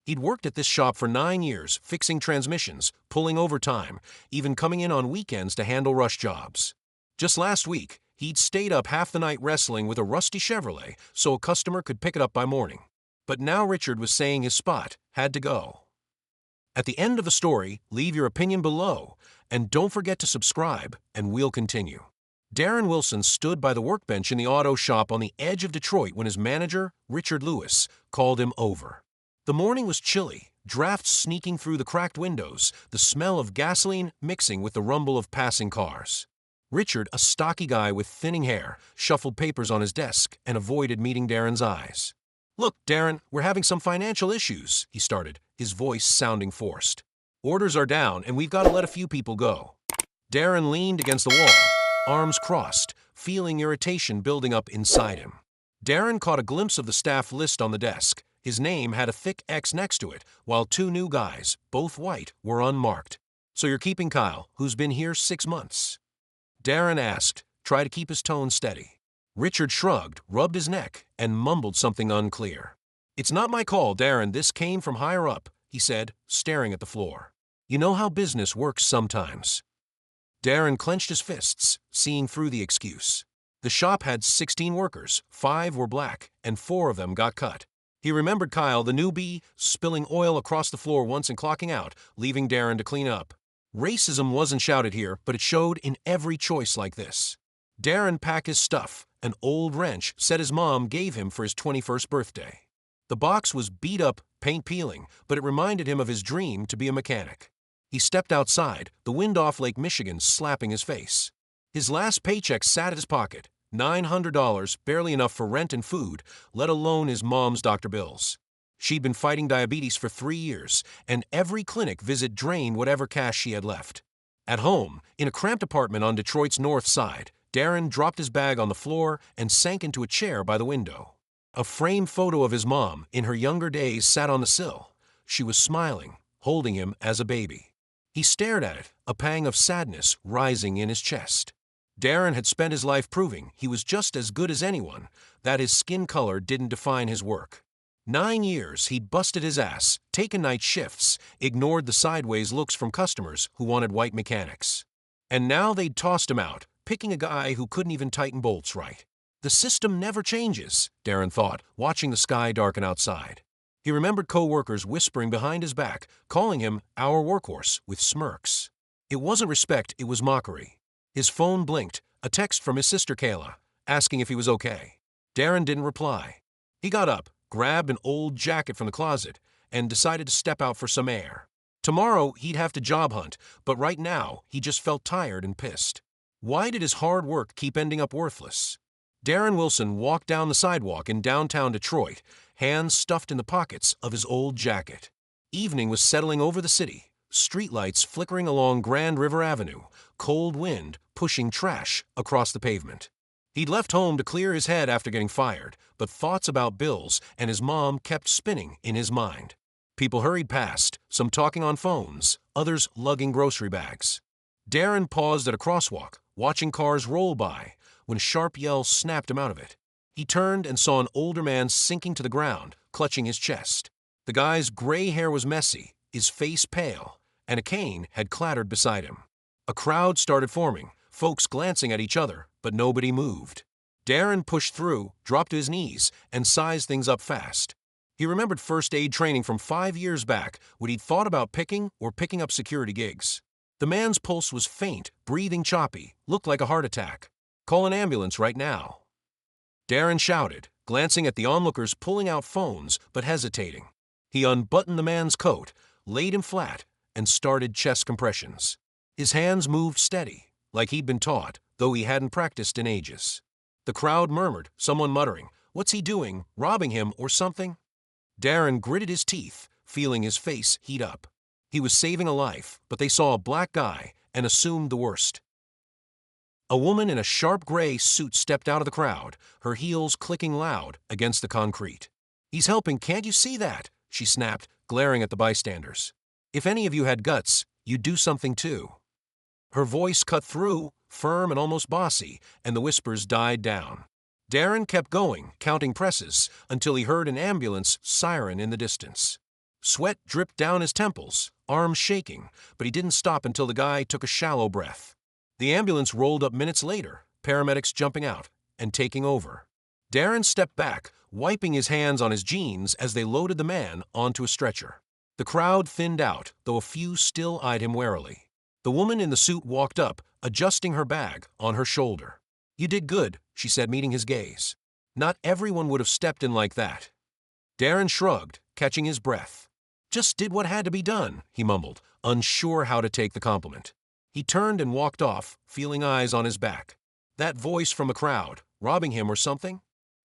He'd worked at this shop for 9 years, fixing transmissions, pulling overtime, even coming in on weekends to handle rush jobs. Just last week, he'd stayed up half the night wrestling with a rusty Chevrolet so a customer could pick it up by morning. But now Richard was saying his spot had to go. At the end of the story, leave your opinion below, and don't forget to subscribe, and we'll continue. Darren Wilson stood by the workbench in the auto shop on the edge of Detroit when his manager, Richard Lewis, called him over. The morning was chilly, drafts sneaking through the cracked windows, the smell of gasoline mixing with the rumble of passing cars. Richard, a stocky guy with thinning hair, shuffled papers on his desk and avoided meeting Darren's eyes. "Look, Darren, we're having some financial issues," he started, his voice sounding forced. "Orders are down and we've got to let a few people go." Darren leaned against the wall, arms crossed, feeling irritation building up inside him. Darren caught a glimpse of the staff list on the desk. His name had a thick X next to it, while 2 new guys, both white, were unmarked. "So you're keeping Kyle, who's been here 6 months?" Darren asked, trying to keep his tone steady. Richard shrugged, rubbed his neck, and mumbled something unclear. "It's not my call, Darren. This came from higher up," he said, staring at the floor. "You know how business works sometimes." Darren clenched his fists, seeing through the excuse. The shop had 16 workers, 5 were black, and 4 of them got cut. He remembered Kyle, the newbie, spilling oil across the floor once and clocking out, leaving Darren to clean up. Racism wasn't shouted here, but it showed in every choice like this. Darren packed his stuff, an old wrench said his mom gave him for his 21st birthday. The box was beat up, paint peeling, but it reminded him of his dream to be a mechanic. He stepped outside, the wind off Lake Michigan slapping his face. His last paycheck sat at his pocket, $900, barely enough for rent and food, let alone his mom's doctor bills. She'd been fighting diabetes for 3 years, and every clinic visit drained whatever cash she had left. At home, in a cramped apartment on Detroit's north side, Darren dropped his bag on the floor and sank into a chair by the window. A framed photo of his mom, in her younger days, sat on the sill. She was smiling, holding him as a baby. He stared at it, a pang of sadness rising in his chest. Darren had spent his life proving he was just as good as anyone, that his skin color didn't define his work. 9 years he'd busted his ass, taken night shifts, ignored the sideways looks from customers who wanted white mechanics. And now they'd tossed him out, picking a guy who couldn't even tighten bolts right. The system never changes, Darren thought, watching the sky darken outside. He remembered co-workers whispering behind his back, calling him our workhorse with smirks. It wasn't respect, it was mockery. His phone blinked, a text from his sister Kayla, asking if he was okay. Darren didn't reply. He got up, grabbed an old jacket from the closet, and decided to step out for some air. Tomorrow he'd have to job hunt, but right now he just felt tired and pissed. Why did his hard work keep ending up worthless? Darren Wilson walked down the sidewalk in downtown Detroit, hands stuffed in the pockets of his old jacket. Evening was settling over the city, streetlights flickering along Grand River Avenue, cold wind pushing trash across the pavement. He'd left home to clear his head after getting fired, but thoughts about bills and his mom kept spinning in his mind. People hurried past, some talking on phones, others lugging grocery bags. Darren paused at a crosswalk, watching cars roll by, when a sharp yell snapped him out of it. He turned and saw an older man sinking to the ground, clutching his chest. The guy's gray hair was messy, his face pale, and a cane had clattered beside him. A crowd started forming, folks glancing at each other, but nobody moved. Darren pushed through, dropped to his knees, and sized things up fast. He remembered first aid training from 5 years back when he'd thought about picking up security gigs. The man's pulse was faint, breathing choppy, looked like a heart attack. "Call an ambulance right now." Darren shouted, glancing at the onlookers pulling out phones but hesitating. He unbuttoned the man's coat, laid him flat, and started chest compressions. His hands moved steady, like he'd been taught, though he hadn't practiced in ages. The crowd murmured, someone muttering, "What's he doing, robbing him or something?" Darren gritted his teeth, feeling his face heat up. He was saving a life, but they saw a black guy and assumed the worst. A woman in a sharp gray suit stepped out of the crowd, her heels clicking loud against the concrete. "He's helping, can't you see that?" she snapped, glaring at the bystanders. "If any of you had guts, you'd do something too." Her voice cut through, firm and almost bossy, and the whispers died down. Darren kept going, counting presses, until he heard an ambulance siren in the distance. Sweat dripped down his temples, arms shaking, but he didn't stop until the guy took a shallow breath. The ambulance rolled up minutes later, paramedics jumping out and taking over. Darren stepped back, wiping his hands on his jeans as they loaded the man onto a stretcher. The crowd thinned out, though a few still eyed him warily. The woman in the suit walked up, adjusting her bag on her shoulder. "You did good," she said, meeting his gaze. "Not everyone would have stepped in like that." Darren shrugged, catching his breath. "Just did what had to be done," he mumbled, unsure how to take the compliment. He turned and walked off, feeling eyes on his back. That voice from a crowd, robbing him or something,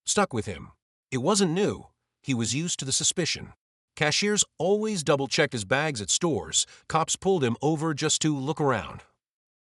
stuck with him. It wasn't new. He was used to the suspicion. Cashiers always double-checked his bags at stores. Cops pulled him over just to look around.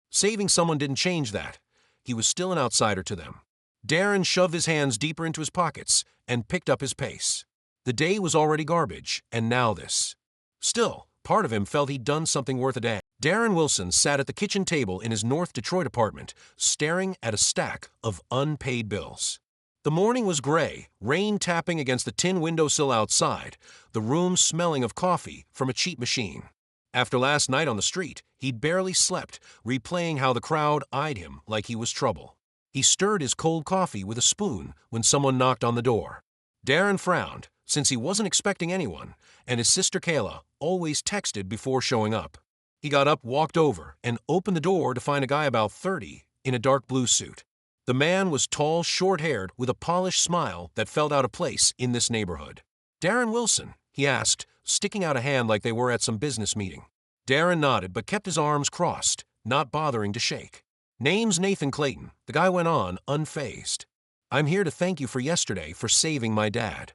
Saving someone didn't change that. He was still an outsider to them. Darren shoved his hands deeper into his pockets and picked up his pace. The day was already garbage, and now this. Still, part of him felt he'd done something worth a damn. Darren Wilson sat at the kitchen table in his North Detroit apartment, staring at a stack of unpaid bills. The morning was gray, rain tapping against the tin windowsill outside, the room smelling of coffee from a cheap machine. After last night on the street, he'd barely slept, replaying how the crowd eyed him like he was trouble. He stirred his cold coffee with a spoon when someone knocked on the door. Darren frowned, since he wasn't expecting anyone, and his sister Kayla always texted before showing up. He got up, walked over, and opened the door to find a guy about 30 in a dark blue suit. The man was tall, short-haired, with a polished smile that felt out of place in this neighborhood. "Darren Wilson?" he asked, sticking out a hand like they were at some business meeting. Darren nodded but kept his arms crossed, not bothering to shake. "Name's Nathan Clayton," the guy went on, unfazed. "I'm here to thank you for yesterday for saving my dad."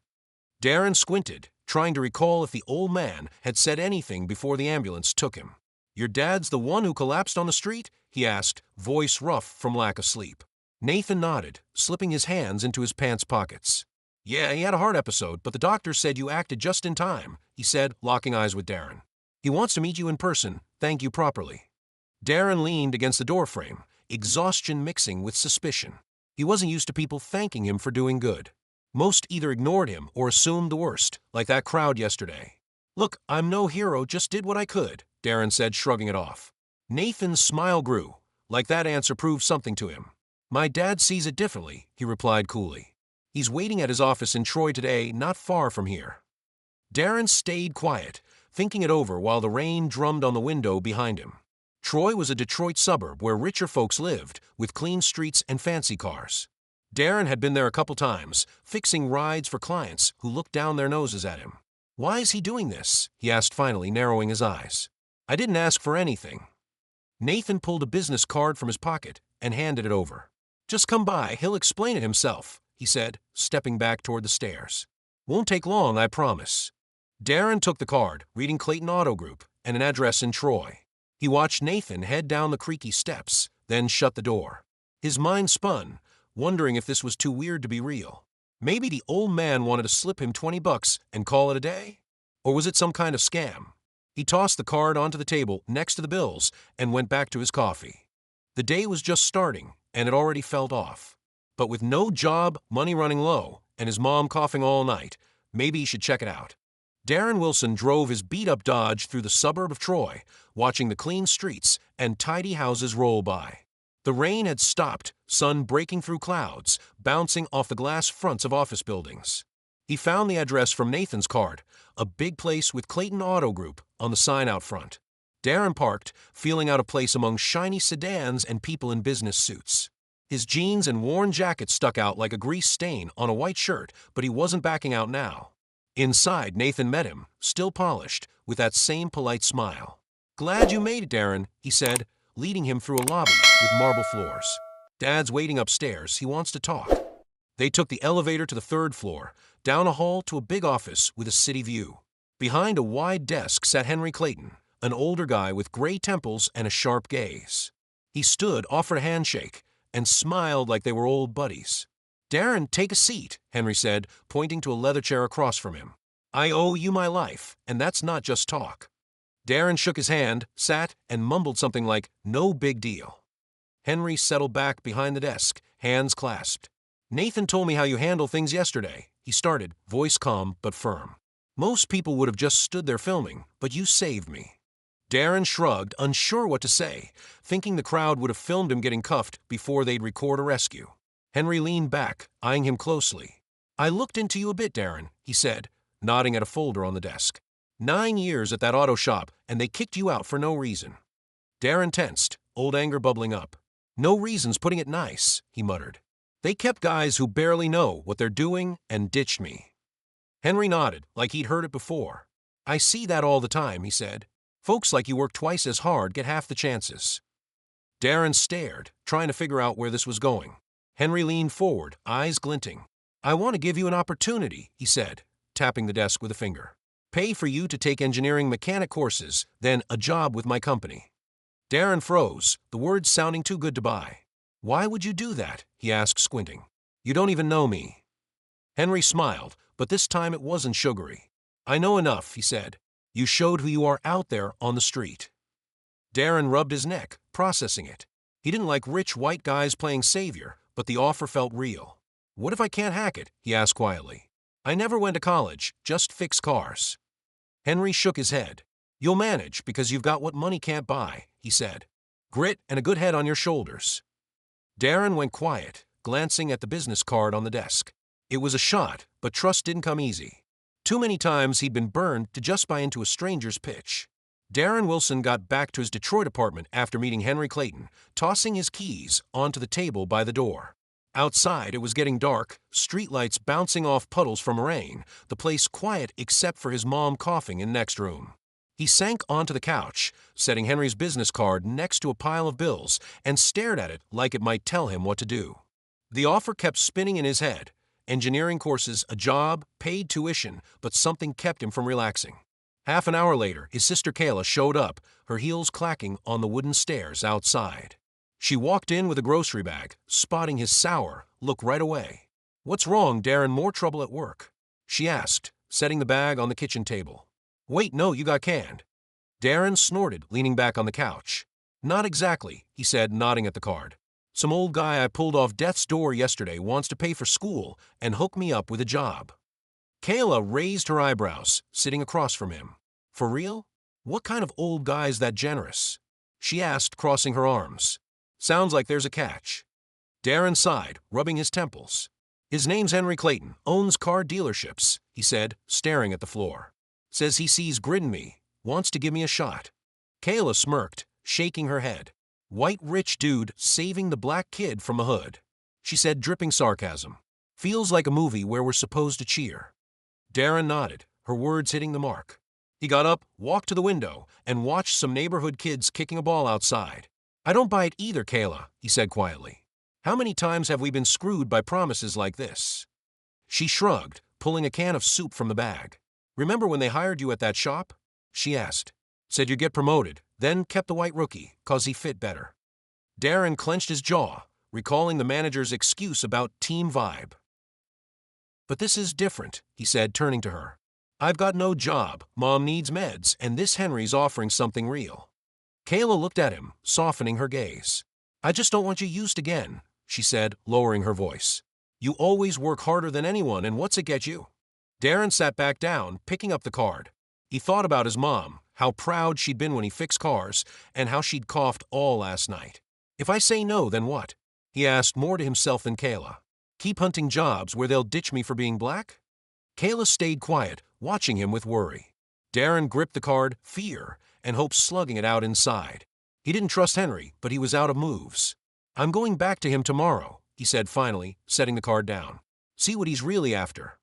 Darren squinted, trying to recall if the old man had said anything before the ambulance took him. "Your dad's the one who collapsed on the street?" he asked, voice rough from lack of sleep. Nathan nodded, slipping his hands into his pants pockets. "Yeah, he had a heart episode, but the doctor said you acted just in time," he said, locking eyes with Darren. "He wants to meet you in person, thank you properly." Darren leaned against the doorframe, exhaustion mixing with suspicion. He wasn't used to people thanking him for doing good. Most either ignored him or assumed the worst, like that crowd yesterday. "Look, I'm no hero, just did what I could," Darren said, shrugging it off. Nathan's smile grew, like that answer proved something to him. "My dad sees it differently," he replied coolly. "He's waiting at his office in Troy today, not far from here." Darren stayed quiet, thinking it over while the rain drummed on the window behind him. Troy was a Detroit suburb where richer folks lived, with clean streets and fancy cars. Darren had been there a couple times, fixing rides for clients who looked down their noses at him. "Why is he doing this?" he asked finally, narrowing his eyes. "I didn't ask for anything." Nathan pulled a business card from his pocket and handed it over. "Just come by, he'll explain it himself," he said, stepping back toward the stairs. "Won't take long, I promise." Darren took the card, reading Clayton Auto Group and an address in Troy. He watched Nathan head down the creaky steps, then shut the door. His mind spun, wondering if this was too weird to be real. Maybe the old man wanted to slip him $20 and call it a day? Or was it some kind of scam? He tossed the card onto the table next to the bills and went back to his coffee. The day was just starting, and it already felt off. But with no job, money running low, and his mom coughing all night, maybe he should check it out. Darren Wilson drove his beat-up Dodge through the suburb of Troy, watching the clean streets and tidy houses roll by. The rain had stopped, sun breaking through clouds, bouncing off the glass fronts of office buildings. He found the address from Nathan's card, a big place with Clayton Auto Group on the sign out front. Darren parked, feeling out of place among shiny sedans and people in business suits. His jeans and worn jacket stuck out like a grease stain on a white shirt, but he wasn't backing out now. Inside, Nathan met him, still polished, with that same polite smile. "Glad you made it, Darren," he said, leading him through a lobby with marble floors. "Dad's waiting upstairs. He wants to talk." They took the elevator to the third floor, down a hall to a big office with a city view. Behind a wide desk sat Henry Clayton, an older guy with gray temples and a sharp gaze. He stood, offered a handshake, and smiled like they were old buddies. "Darren, take a seat," Henry said, pointing to a leather chair across from him. "I owe you my life, and that's not just talk." Darren shook his hand, sat, and mumbled something like, "No big deal." Henry settled back behind the desk, hands clasped. "Nathan told me how you handled things yesterday," he started, voice calm but firm. Most people would have just stood there filming, but you saved me." Darren shrugged, unsure what to say, thinking the crowd would have filmed him getting cuffed before they'd record a rescue. Henry leaned back, eyeing him closely. "I looked into you a bit, Darren," he said, nodding at a folder on the desk. 9 years at that auto shop, and they kicked you out for no reason." Darren tensed, old anger bubbling up. "No reason's putting it nice," he muttered. "They kept guys who barely know what they're doing and ditched me." Henry nodded, like he'd heard it before. "I see that all the time," he said. "Folks like you work twice as hard get half the chances." Darren stared, trying to figure out where this was going. Henry leaned forward, eyes glinting. "I want to give you an opportunity," he said, tapping the desk with a finger. "Pay for you to take engineering mechanic courses, then a job with my company." Darren froze, the words sounding too good to buy. "Why would you do that?" he asked, squinting. "You don't even know me." Henry smiled, but this time it wasn't sugary. "I know enough," he said. "You showed who you are out there on the street." Darren rubbed his neck, processing it. He didn't like rich white guys playing savior, but the offer felt real. "What if I can't hack it?" he asked quietly. "I never went to college, just fix cars." Henry shook his head. "You'll manage because you've got what money can't buy," he said. "Grit and a good head on your shoulders." Darren went quiet, glancing at the business card on the desk. It was a shot, but trust didn't come easy. Too many times he'd been burned to just buy into a stranger's pitch. Darren Wilson got back to his Detroit apartment after meeting Henry Clayton, tossing his keys onto the table by the door. Outside, it was getting dark, streetlights bouncing off puddles from rain, the place quiet except for his mom coughing in next room. He sank onto the couch, setting Henry's business card next to a pile of bills, and stared at it like it might tell him what to do. The offer kept spinning in his head. Engineering courses, a job, paid tuition, but something kept him from relaxing. Half an hour later, his sister Kayla showed up, her heels clacking on the wooden stairs outside. She walked in with a grocery bag, spotting his sour look right away. "What's wrong, Darren? More trouble at work?" she asked, setting the bag on the kitchen table. "Wait, no, you got canned." Darren snorted, leaning back on the couch. "Not exactly," he said, nodding at the card. "Some old guy I pulled off death's door yesterday wants to pay for school and hook me up with a job." Kayla raised her eyebrows, sitting across from him. "For real? What kind of old guy's that generous?" she asked, crossing her arms. "Sounds like there's a catch." Darren sighed, rubbing his temples. "His name's Henry Clayton, owns car dealerships," he said, staring at the floor. "Says he sees grit in me, wants to give me a shot." Kayla smirked, shaking her head. "White rich dude saving the black kid from a hood," she said, dripping sarcasm. "Feels like a movie where we're supposed to cheer." Darren nodded, her words hitting the mark. He got up, walked to the window, and watched some neighborhood kids kicking a ball outside. "I don't buy it either, Kayla," he said quietly. "How many times have we been screwed by promises like this?" She shrugged, pulling a can of soup from the bag. "Remember when they hired you at that shop?" she asked. "Said you'd get promoted, then kept the white rookie, 'cause he fit better." Darren clenched his jaw, recalling the manager's excuse about team vibe. "But this is different," he said, turning to her. "I've got no job, Mom needs meds, and this Henry's offering something real." Kayla looked at him, softening her gaze. "I just don't want you used again," she said, lowering her voice. "You always work harder than anyone, and what's it get you?" Darren sat back down, picking up the card. He thought about his mom, how proud she'd been when he fixed cars, and how she'd coughed all last night. "If I say no, then what?" he asked, more to himself than Kayla. "Keep hunting jobs where they'll ditch me for being black?" Kayla stayed quiet, watching him with worry. Darren gripped the card, fear, and hope slugging it out inside. He didn't trust Henry, but he was out of moves. "I'm going back to him tomorrow," he said finally, setting the card down. "See what he's really after."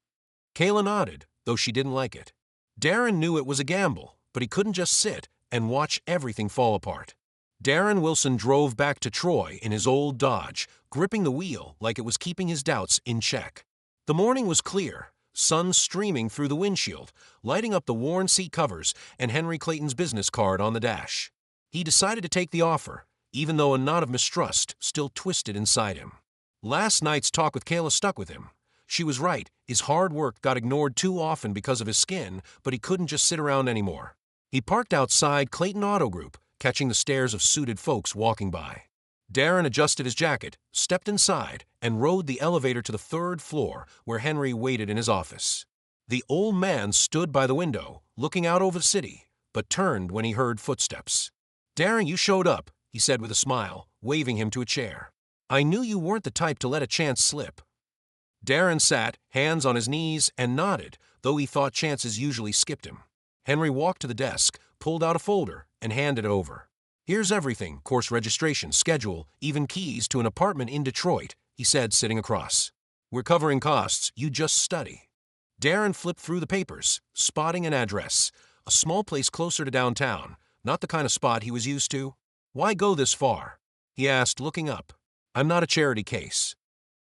Kayla nodded, though she didn't like it. Darren knew it was a gamble, but he couldn't just sit and watch everything fall apart. Darren Wilson drove back to Troy in his old Dodge, gripping the wheel like it was keeping his doubts in check. The morning was clear, sun streaming through the windshield, lighting up the worn seat covers and Henry Clayton's business card on the dash. He decided to take the offer, even though a knot of mistrust still twisted inside him. Last night's talk with Kayla stuck with him. She was right, his hard work got ignored too often because of his skin, but he couldn't just sit around anymore. He parked outside Clayton Auto Group, catching the stares of suited folks walking by. Darren adjusted his jacket, stepped inside, and rode the elevator to the 3rd floor where Henry waited in his office. The old man stood by the window, looking out over the city, but turned when he heard footsteps. "Darren, you showed up," he said with a smile, waving him to a chair. "I knew you weren't the type to let a chance slip." Darren sat, hands on his knees, and nodded, though he thought chances usually skipped him. Henry walked to the desk, pulled out a folder, and handed it over. "Here's everything: course registration, schedule, even keys to an apartment in Detroit," he said, sitting across. "We're covering costs, you just study." Darren flipped through the papers, spotting an address, a small place closer to downtown, not the kind of spot he was used to. "Why go this far?" he asked, looking up. "I'm not a charity case."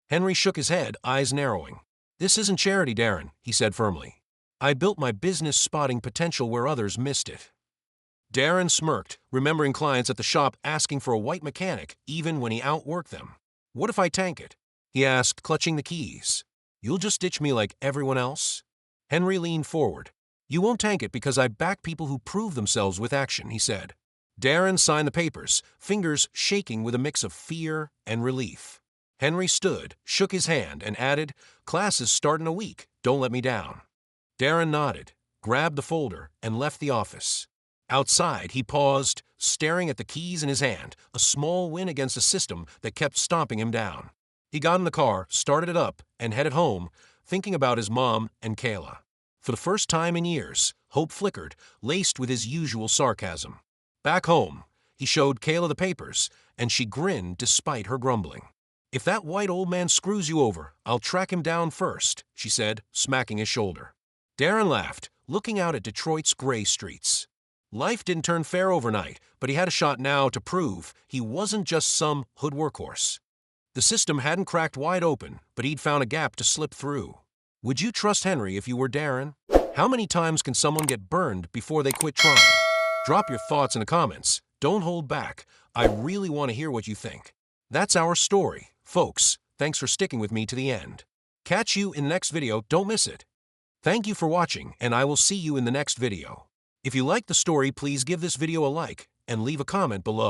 Henry shook his head, eyes narrowing. "This isn't charity, Darren," he said firmly. "I built my business spotting potential where others missed it." Darren smirked, remembering clients at the shop asking for a white mechanic even when he outworked them. "What if I tank it?" he asked, clutching the keys. "You'll just ditch me like everyone else?" Henry leaned forward. "You won't tank it because I back people who prove themselves with action," he said. Darren signed the papers, fingers shaking with a mix of fear and relief. Henry stood, shook his hand, and added, "Classes start in a week. Don't let me down." Darren nodded, grabbed the folder, and left the office. Outside, he paused, staring at the keys in his hand, a small win against a system that kept stomping him down. He got in the car, started it up, and headed home, thinking about his mom and Kayla. For the first time in years, hope flickered, laced with his usual sarcasm. Back home, he showed Kayla the papers, and she grinned despite her grumbling. "If that white old man screws you over, I'll track him down first," she said, smacking his shoulder. Darren laughed, looking out at Detroit's gray streets. Life didn't turn fair overnight, but he had a shot now to prove he wasn't just some hood workhorse. The system hadn't cracked wide open, but he'd found a gap to slip through. Would you trust Henry if you were Darren? How many times can someone get burned before they quit trying? Drop your thoughts in the comments. Don't hold back. I really want to hear what you think. That's our story, folks. Thanks for sticking with me to the end. Catch you in the next video. Don't miss it. Thank you for watching, and I will see you in the next video. If you liked the story, please give this video a like and leave a comment below.